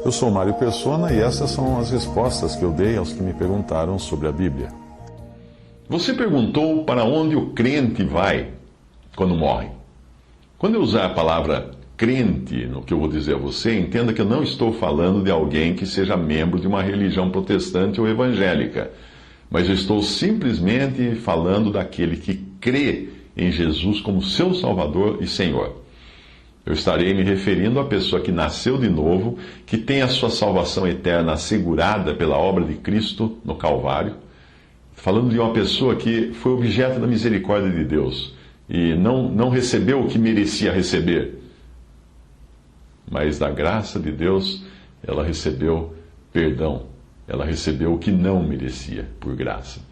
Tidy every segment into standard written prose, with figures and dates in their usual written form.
Eu sou Mário Persona e essas são as respostas que eu dei aos que me perguntaram sobre a Bíblia. Você perguntou para onde o crente vai quando morre. Quando eu usar a palavra crente no que eu vou dizer a você, entenda que eu não estou falando de alguém que seja membro de uma religião protestante ou evangélica, mas eu estou simplesmente falando daquele que crê em Jesus como seu Salvador e Senhor. Eu estarei me referindo à pessoa que nasceu de novo, que tem a sua salvação eterna assegurada pela obra de Cristo no Calvário, falando de uma pessoa que foi objeto da misericórdia de Deus e não recebeu o que merecia receber, mas da graça de Deus ela recebeu perdão, ela recebeu o que não merecia por graça.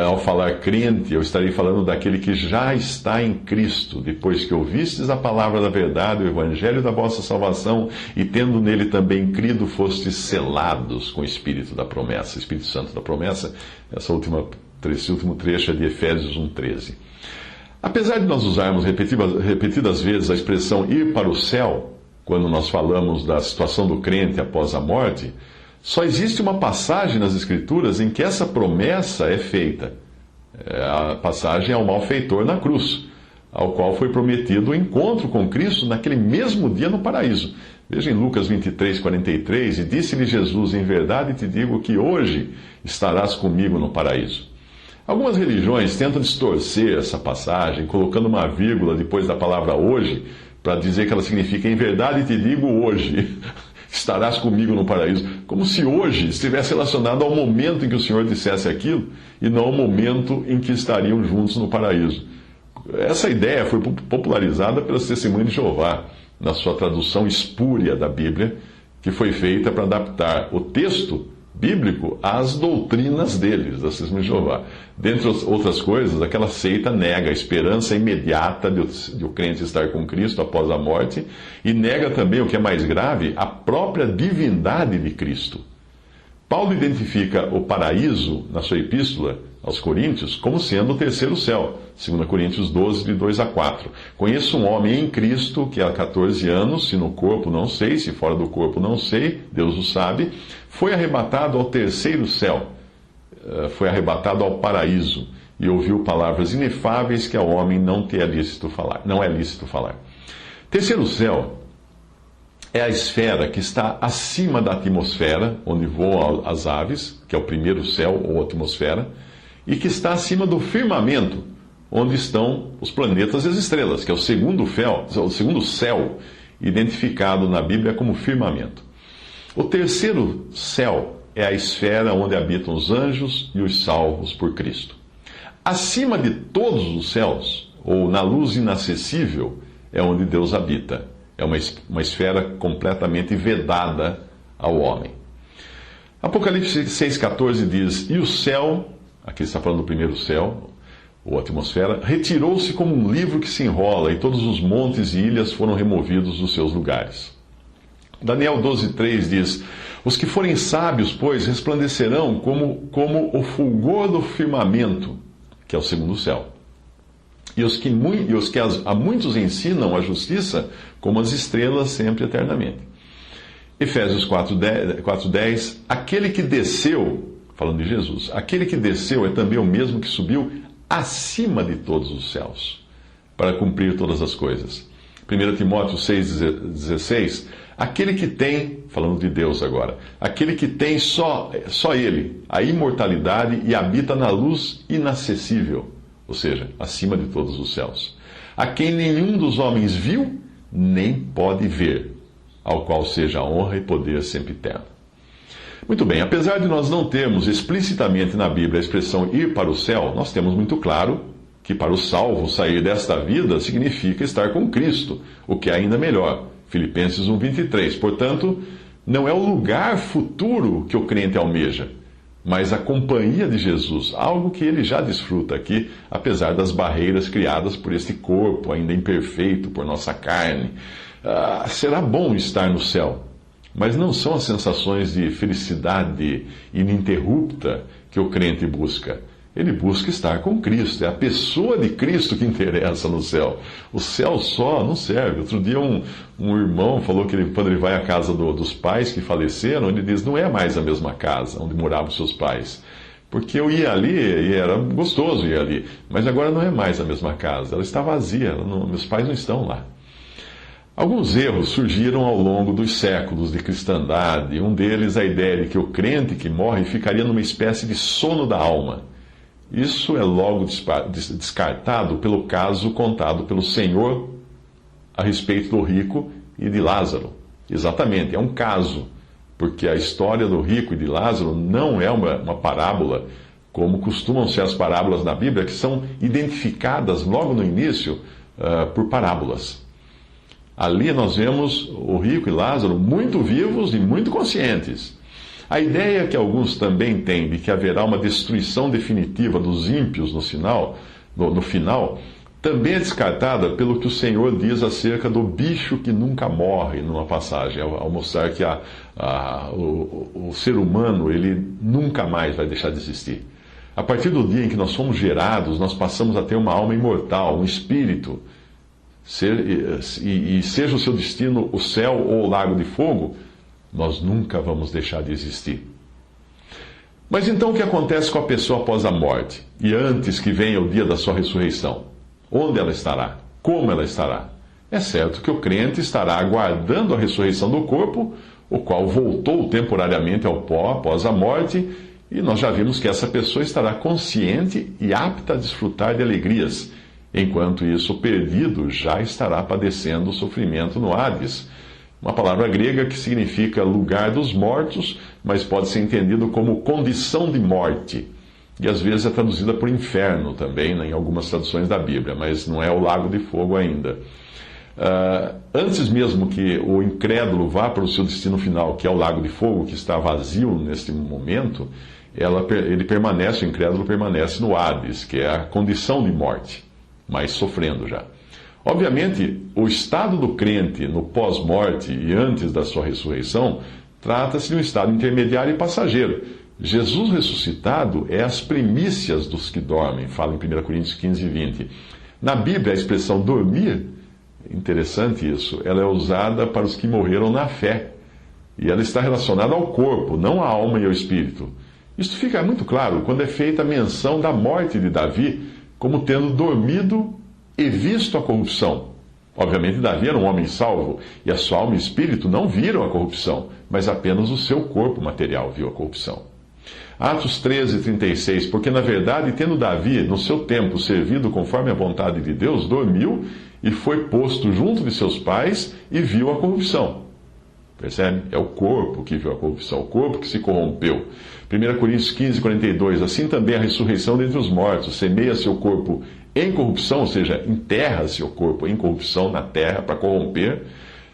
Ao falar crente, eu estarei falando daquele que já está em Cristo, depois que ouvistes a palavra da verdade, o evangelho da vossa salvação, e tendo nele também crido, fostes selados com o Espírito da promessa, Espírito Santo da promessa. Esse último trecho é de Efésios 1:13. Apesar de nós usarmos repetidas vezes a expressão ir para o céu, quando nós falamos da situação do crente após a morte, só existe uma passagem nas Escrituras em que essa promessa é feita. A passagem ao malfeitor na cruz, ao qual foi prometido o encontro com Cristo naquele mesmo dia no paraíso. Veja em Lucas 23:43, e disse-lhe Jesus, em verdade te digo que hoje estarás comigo no paraíso. Algumas religiões tentam distorcer essa passagem, colocando uma vírgula depois da palavra hoje, para dizer que ela significa, em verdade te digo hoje, estarás comigo no paraíso. Como se hoje estivesse relacionado ao momento em que o Senhor dissesse aquilo, e não ao momento em que estariam juntos no paraíso. Essa ideia foi popularizada pelas Testemunhas de Jeová, na sua tradução espúria da Bíblia, que foi feita para adaptar o texto bíblico às doutrinas deles, das Testemunhas de Jeová. Dentre outras coisas, aquela seita nega a esperança imediata de o crente estar com Cristo após a morte e nega também, o que é mais grave, a própria divindade de Cristo. Paulo identifica o paraíso, na sua epístola aos Coríntios, como sendo o terceiro céu, 2 Coríntios 12, de 2 a 4. Conheço um homem em Cristo que há 14 anos, se no corpo não sei, se fora do corpo não sei, Deus o sabe, foi arrebatado ao terceiro céu, foi arrebatado ao paraíso, e ouviu palavras inefáveis que ao homem não é lícito falar. Terceiro céu é a esfera que está acima da atmosfera, onde voam as aves, que é o primeiro céu ou atmosfera, e que está acima do firmamento, onde estão os planetas e as estrelas, que é o segundo céu, identificado na Bíblia como firmamento. O terceiro céu é a esfera onde habitam os anjos e os salvos por Cristo. Acima de todos os céus, ou na luz inacessível, é onde Deus habita. É uma esfera completamente vedada ao homem. Apocalipse 6,14 diz, e o céu, aqui está falando do primeiro céu, ou atmosfera, retirou-se como um livro que se enrola, e todos os montes e ilhas foram removidos dos seus lugares. Daniel 12,3 diz, os que forem sábios, pois, resplandecerão como o fulgor do firmamento, que é o segundo céu. E os que a muitos ensinam a justiça, como as estrelas sempre eternamente. Efésios 4:10, aquele que desceu, falando de Jesus, aquele que desceu é também o mesmo que subiu acima de todos os céus, para cumprir todas as coisas. 1 Timóteo 6,16, aquele que tem, falando de Deus agora, aquele que tem só ele, a imortalidade e habita na luz inacessível, ou seja, acima de todos os céus, a quem nenhum dos homens viu, nem pode ver, ao qual seja a honra e poder sempre eterno. Muito bem, apesar de nós não termos explicitamente na Bíblia a expressão ir para o céu, nós temos muito claro que para o salvo sair desta vida significa estar com Cristo, o que é ainda melhor. Filipenses 1:23. Portanto, não é o lugar futuro que o crente almeja, mas a companhia de Jesus, algo que ele já desfruta aqui, apesar das barreiras criadas por este corpo ainda imperfeito, por nossa carne. Será bom estar no céu, mas não são as sensações de felicidade ininterrupta que o crente busca. Ele busca estar com Cristo. É a pessoa de Cristo que interessa no céu. O céu só não serve. Outro dia um irmão falou que quando ele vai à casa dos pais que faleceram, ele diz, não é mais a mesma casa onde moravam os seus pais. Porque eu ia ali e era gostoso ir ali. Mas agora não é mais a mesma casa. Ela está vazia. Meus pais não estão lá. Alguns erros surgiram ao longo dos séculos de cristandade. Um deles, a ideia de que o crente que morre ficaria numa espécie de sono da alma. Isso é logo descartado pelo caso contado pelo Senhor a respeito do rico e de Lázaro. Exatamente, é um caso, porque a história do rico e de Lázaro não é uma parábola, como costumam ser as parábolas na Bíblia, que são identificadas logo no início por parábolas. Ali nós vemos o rico e Lázaro muito vivos e muito conscientes. A ideia que alguns também têm de que haverá uma destruição definitiva dos ímpios no final, também é descartada pelo que o Senhor diz acerca do bicho que nunca morre, numa passagem, ao mostrar que o ser humano ele nunca mais vai deixar de existir. A partir do dia em que nós somos gerados, nós passamos a ter uma alma imortal, um espírito, e seja o seu destino o céu ou o lago de fogo, nós nunca vamos deixar de existir. Mas então o que acontece com a pessoa após a morte e antes que venha o dia da sua ressurreição? Onde ela estará? Como ela estará? É certo que o crente estará aguardando a ressurreição do corpo, o qual voltou temporariamente ao pó após a morte, e nós já vimos que essa pessoa estará consciente e apta a desfrutar de alegrias, enquanto isso o perdido já estará padecendo o sofrimento no Hades. Uma palavra grega que significa lugar dos mortos, mas pode ser entendido como condição de morte. E às vezes é traduzida por inferno também, em algumas traduções da Bíblia, mas não é o lago de fogo ainda. Antes mesmo que o incrédulo vá para o seu destino final, que é o lago de fogo, que está vazio neste momento, o incrédulo permanece no Hades, que é a condição de morte, mas sofrendo já. Obviamente, o estado do crente no pós-morte e antes da sua ressurreição trata-se de um estado intermediário e passageiro. Jesus ressuscitado é as primícias dos que dormem, fala em 1 Coríntios 15, 20. Na Bíblia, a expressão dormir, interessante isso, ela é usada para os que morreram na fé. E ela está relacionada ao corpo, não à alma e ao espírito. Isto fica muito claro quando é feita a menção da morte de Davi como tendo dormido e visto a corrupção. Obviamente, Davi era um homem salvo, e a sua alma e espírito não viram a corrupção, mas apenas o seu corpo material viu a corrupção. Atos 13, 36, porque na verdade, tendo Davi, no seu tempo, servido conforme a vontade de Deus, dormiu e foi posto junto de seus pais e viu a corrupção. Percebe? É o corpo que viu a corrupção, o corpo que se corrompeu. 1 Coríntios 15, 42, assim também a ressurreição dentre os mortos, semeia seu corpo em corrupção, ou seja, enterra seu corpo em corrupção na terra para corromper,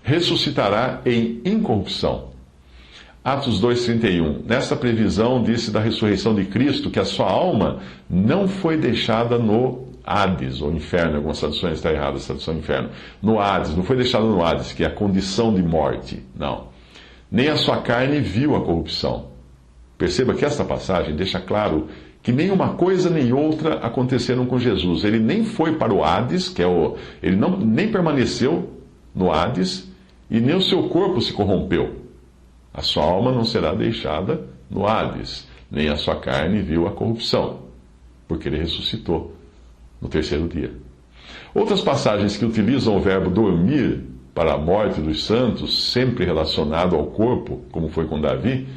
ressuscitará em incorrupção. Atos 2,31. Nesta previsão disse da ressurreição de Cristo que a sua alma não foi deixada no Hades, ou inferno, algumas traduções está errada, a tradução inferno. No Hades, não foi deixada no Hades, que é a condição de morte, não. Nem a sua carne viu a corrupção. Perceba que esta passagem deixa claro que nem uma coisa nem outra aconteceram com Jesus. Ele nem foi para o Hades, ele nem permaneceu no Hades, e nem o seu corpo se corrompeu. A sua alma não será deixada no Hades, nem a sua carne viu a corrupção, porque ele ressuscitou no terceiro dia. Outras passagens que utilizam o verbo dormir para a morte dos santos, sempre relacionado ao corpo, como foi com Davi,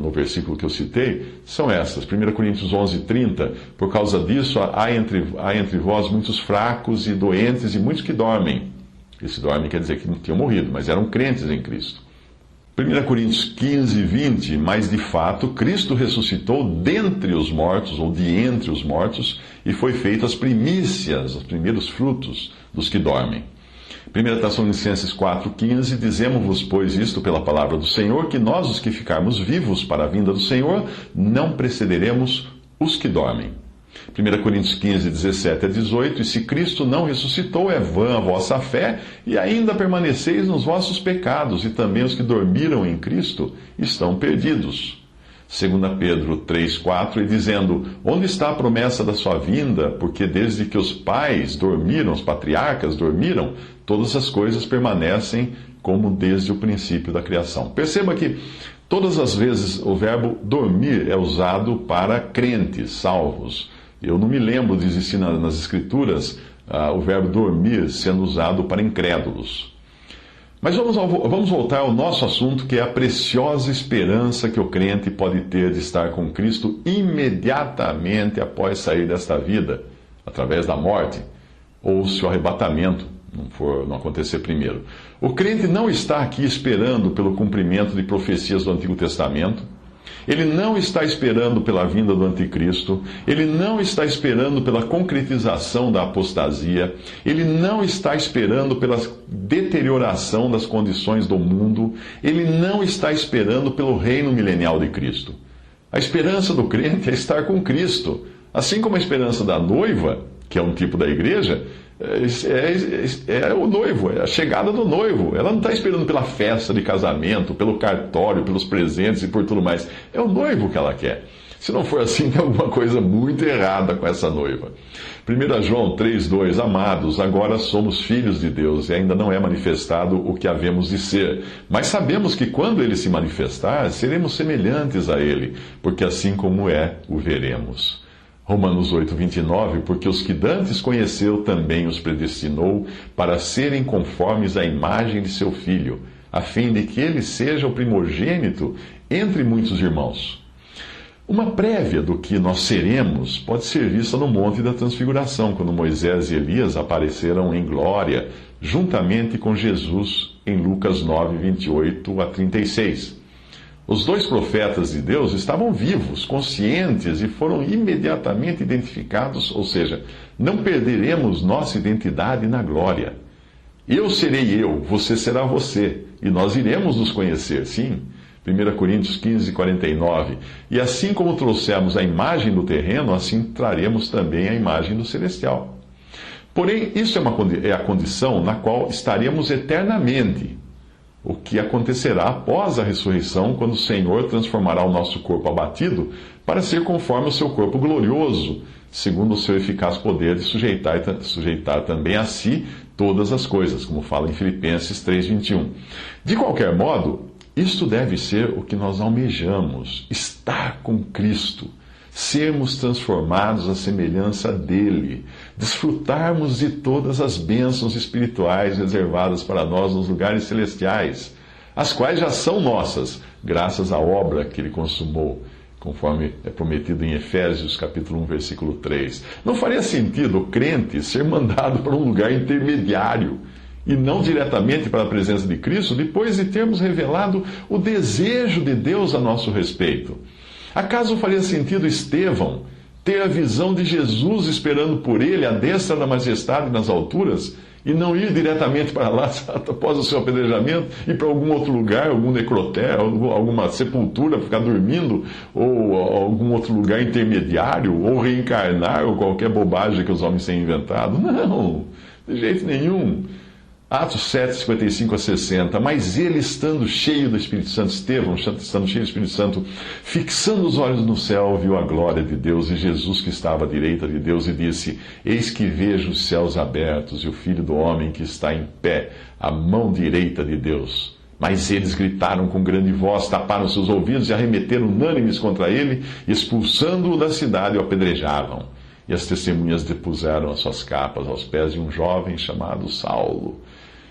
no versículo que eu citei, são essas. 1 Coríntios 11, 30. Por causa disso, há entre vós muitos fracos e doentes e muitos que dormem. Esse dorme quer dizer que não tinham morrido, mas eram crentes em Cristo. 1 Coríntios 15, 20. Mas de fato, Cristo ressuscitou dentre os mortos, ou de entre os mortos, e foi feito as primícias, os primeiros frutos dos que dormem. 1 Tessalonicenses 4,15, dizemos-vos, pois, isto pela palavra do Senhor, que nós, os que ficarmos vivos para a vinda do Senhor, não precederemos os que dormem. 1 Coríntios 15, 17 a 18, e se Cristo não ressuscitou, é vã a vossa fé, e ainda permaneceis nos vossos pecados, e também os que dormiram em Cristo estão perdidos. 2 Pedro 3,4, e dizendo: onde está a promessa da sua vinda? Porque desde que os pais dormiram, os patriarcas dormiram, todas as coisas permanecem como desde o princípio da criação. Perceba que todas as vezes o verbo dormir é usado para crentes, salvos. Eu não me lembro de existir nas Escrituras o verbo dormir sendo usado para incrédulos. Mas vamos voltar ao nosso assunto, que é a preciosa esperança que o crente pode ter de estar com Cristo imediatamente após sair desta vida, através da morte, ou se o arrebatamento não acontecer primeiro. O crente não está aqui esperando pelo cumprimento de profecias do Antigo Testamento. Ele não está esperando pela vinda do anticristo, ele não está esperando pela concretização da apostasia, ele não está esperando pela deterioração das condições do mundo, ele não está esperando pelo reino milenial de Cristo. A esperança do crente é estar com Cristo, assim como a esperança da noiva, que é um tipo da igreja, é o noivo, é a chegada do noivo. Ela não está esperando pela festa de casamento, pelo cartório, pelos presentes e por tudo mais. É o noivo que ela quer. Se não for assim, tem alguma coisa muito errada com essa noiva. 1 João 3,2: Amados, agora somos filhos de Deus e ainda não é manifestado o que havemos de ser. Mas sabemos que quando ele se manifestar, seremos semelhantes a ele, porque assim como é, o veremos. Romanos 8,29, porque os que dantes conheceu também os predestinou para serem conformes à imagem de seu Filho, a fim de que ele seja o primogênito entre muitos irmãos. Uma prévia do que nós seremos pode ser vista no Monte da Transfiguração, quando Moisés e Elias apareceram em glória, juntamente com Jesus, em Lucas 9, 28 a 36. Os dois profetas de Deus estavam vivos, conscientes e foram imediatamente identificados, ou seja, não perderemos nossa identidade na glória. Eu serei eu, você será você, e nós iremos nos conhecer, sim. 1 Coríntios 15, 49. E assim como trouxemos a imagem do terreno, assim traremos também a imagem do celestial. Porém, isso é a condição na qual estaremos eternamente. O que acontecerá após a ressurreição, quando o Senhor transformará o nosso corpo abatido para ser conforme o seu corpo glorioso, segundo o seu eficaz poder de sujeitar também a si todas as coisas, como fala em Filipenses 3,21. De qualquer modo, isto deve ser o que nós almejamos: estar com Cristo, sermos transformados à semelhança dele, desfrutarmos de todas as bênçãos espirituais reservadas para nós nos lugares celestiais, as quais já são nossas, graças à obra que ele consumou, conforme é prometido em Efésios capítulo 1, versículo 3. Não faria sentido o crente ser mandado para um lugar intermediário e não diretamente para a presença de Cristo, depois de termos revelado o desejo de Deus a nosso respeito? Acaso faria sentido Estevão ter a visão de Jesus esperando por ele à destra da majestade nas alturas e não ir diretamente para lá após o seu apedrejamento, ir para algum outro lugar, algum necrotério, alguma sepultura, ficar dormindo, ou algum outro lugar intermediário, ou reencarnar, ou qualquer bobagem que os homens têm inventado? Não, de jeito nenhum. Atos 7, 55 a 60. Mas ele, estando cheio do Espírito Santo, Estevão, estando cheio do Espírito Santo, fixando os olhos no céu, viu a glória de Deus e Jesus que estava à direita de Deus, e disse: Eis que vejo os céus abertos e o Filho do Homem que está em pé, à mão direita de Deus. Mas eles gritaram com grande voz, taparam seus ouvidos e arremeteram unânimes contra ele, expulsando-o da cidade, o apedrejavam. E as testemunhas depuseram as suas capas aos pés de um jovem chamado Saulo.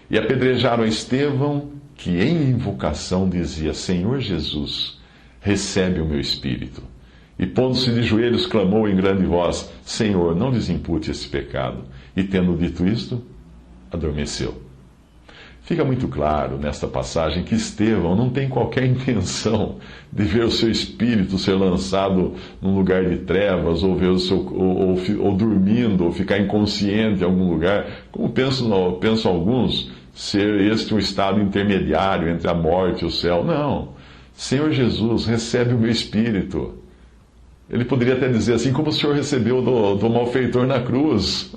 E apedrejaram a Estevão, que em invocação dizia: Senhor Jesus, recebe o meu espírito. E pondo-se de joelhos, clamou em grande voz: Senhor, não lhes impute esse pecado. E tendo dito isto, adormeceu. Fica muito claro nesta passagem que Estevão não tem qualquer intenção de ver o seu espírito ser lançado num lugar de trevas, ou ver ou dormindo, ou ficar inconsciente em algum lugar, como pensam alguns, ser este um estado intermediário entre a morte e o céu. Não. Senhor Jesus, recebe o meu espírito. Ele poderia até dizer assim, como o Senhor recebeu do malfeitor na cruz.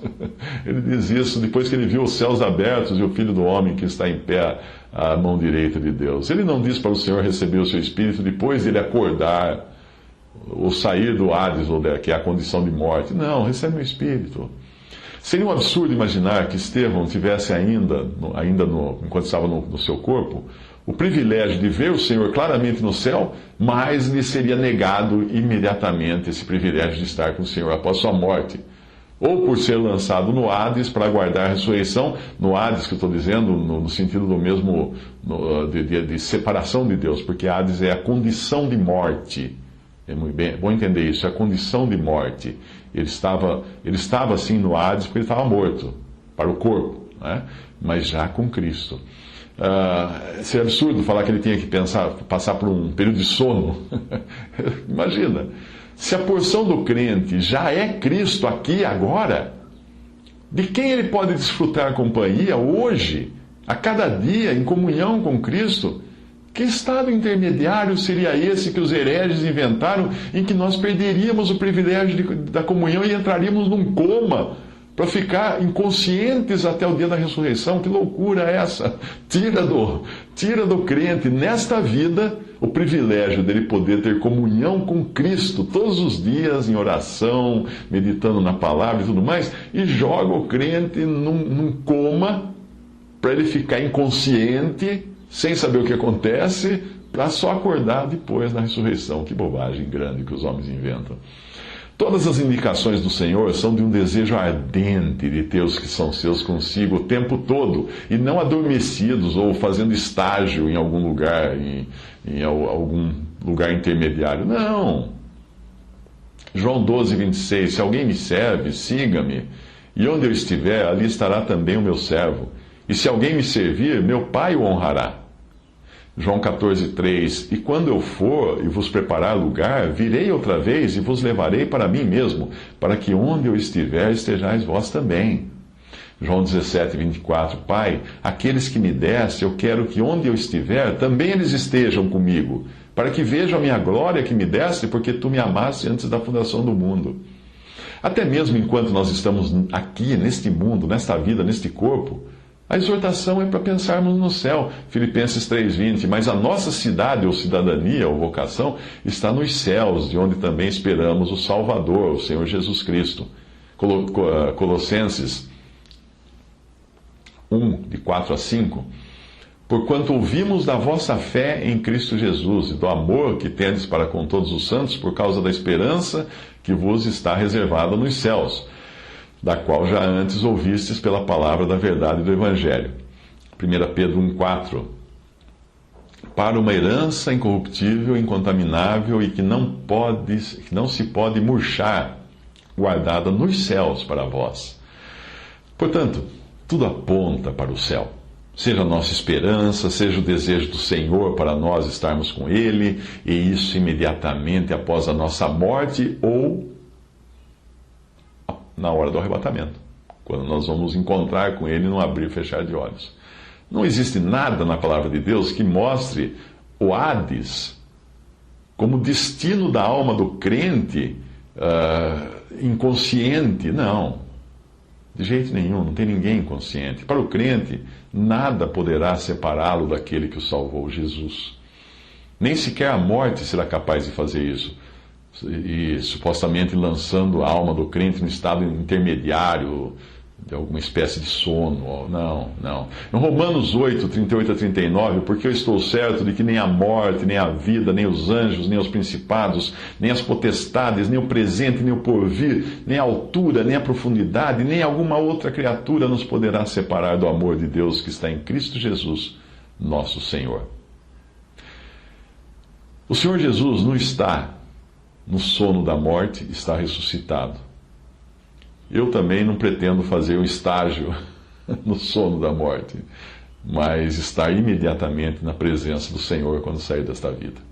Ele diz isso depois que ele viu os céus abertos e o Filho do Homem que está em pé à mão direita de Deus. Ele não diz para o Senhor receber o seu espírito depois de ele acordar ou sair do Hades, que é a condição de morte. Não, recebe o Espírito. Seria um absurdo imaginar que Estevão tivesse enquanto estava no seu corpo, o privilégio de ver o Senhor claramente no céu, mas lhe seria negado imediatamente esse privilégio de estar com o Senhor após sua morte. Ou por ser lançado no Hades para aguardar a ressurreição, no Hades que eu estou dizendo, no sentido do mesmo, de separação de Deus, porque Hades é a condição de morte. É muito bem, é bom entender isso, é a condição de morte. Ele estava assim no Hades porque ele estava morto, para o corpo, né? Mas já com Cristo. Seria absurdo falar que ele tinha que passar por um período de sono. Imagina, se a porção do crente já é Cristo aqui e agora, de quem ele pode desfrutar companhia hoje, a cada dia, em comunhão com Cristo? Que estado intermediário seria esse que os hereges inventaram, em que nós perderíamos o privilégio da comunhão e entraríamos num coma para ficar inconscientes até o dia da ressurreição? Que loucura é essa? Tira do crente, nesta vida, o privilégio dele poder ter comunhão com Cristo todos os dias, em oração, meditando na palavra e tudo mais, e joga o crente num coma para ele ficar inconsciente, sem saber o que acontece, para só acordar depois na ressurreição. Que bobagem grande que os homens inventam. Todas as indicações do Senhor são de um desejo ardente de ter os que são seus consigo o tempo todo, e não adormecidos ou fazendo estágio em algum lugar, em algum lugar intermediário. Não. João 12, 26. Se alguém me serve, siga-me, e onde eu estiver, ali estará também o meu servo. E se alguém me servir, meu Pai o honrará. João 14, 3. E quando eu for e vos preparar lugar, virei outra vez e vos levarei para mim mesmo, para que onde eu estiver, estejais vós também. João 17, 24. Pai, aqueles que me deste, eu quero que onde eu estiver, também eles estejam comigo, para que vejam a minha glória que me deste, porque tu me amaste antes da fundação do mundo. Até mesmo enquanto nós estamos aqui, neste mundo, nesta vida, neste corpo, a exortação é para pensarmos no céu, Filipenses 3,20, mas a nossa cidade ou cidadania ou vocação está nos céus, de onde também esperamos o Salvador, o Senhor Jesus Cristo. Colossenses 1, de 4 a 5. Porquanto ouvimos da vossa fé em Cristo Jesus e do amor que tendes para com todos os santos por causa da esperança que vos está reservada nos céus, da qual já antes ouvistes pela palavra da verdade do Evangelho. 1 Pedro 1,4. Para uma herança incorruptível, incontaminável e que não se pode murchar, guardada nos céus para vós. Portanto, tudo aponta para o céu. Seja a nossa esperança, seja o desejo do Senhor para nós estarmos com Ele, e isso imediatamente após a nossa morte ou na hora do arrebatamento, quando nós vamos encontrar com Ele num abrir e fechar de olhos. Não existe nada na palavra de Deus que mostre o Hades como destino da alma do crente inconsciente. Não, de jeito nenhum, não tem ninguém inconsciente. Para o crente, nada poderá separá-lo daquele que o salvou, Jesus. Nem sequer a morte será capaz de fazer isso. E supostamente lançando a alma do crente no estado intermediário de alguma espécie de sono. Não, não. Em Romanos 8, 38 a 39, porque eu estou certo de que nem a morte, nem a vida, nem os anjos, nem os principados, nem as potestades, nem o presente, nem o porvir, nem a altura, nem a profundidade, nem alguma outra criatura nos poderá separar do amor de Deus que está em Cristo Jesus, nosso Senhor. O Senhor Jesus não está no sono da morte, está ressuscitado. Eu também não pretendo fazer um estágio no sono da morte, mas estar imediatamente na presença do Senhor quando sair desta vida.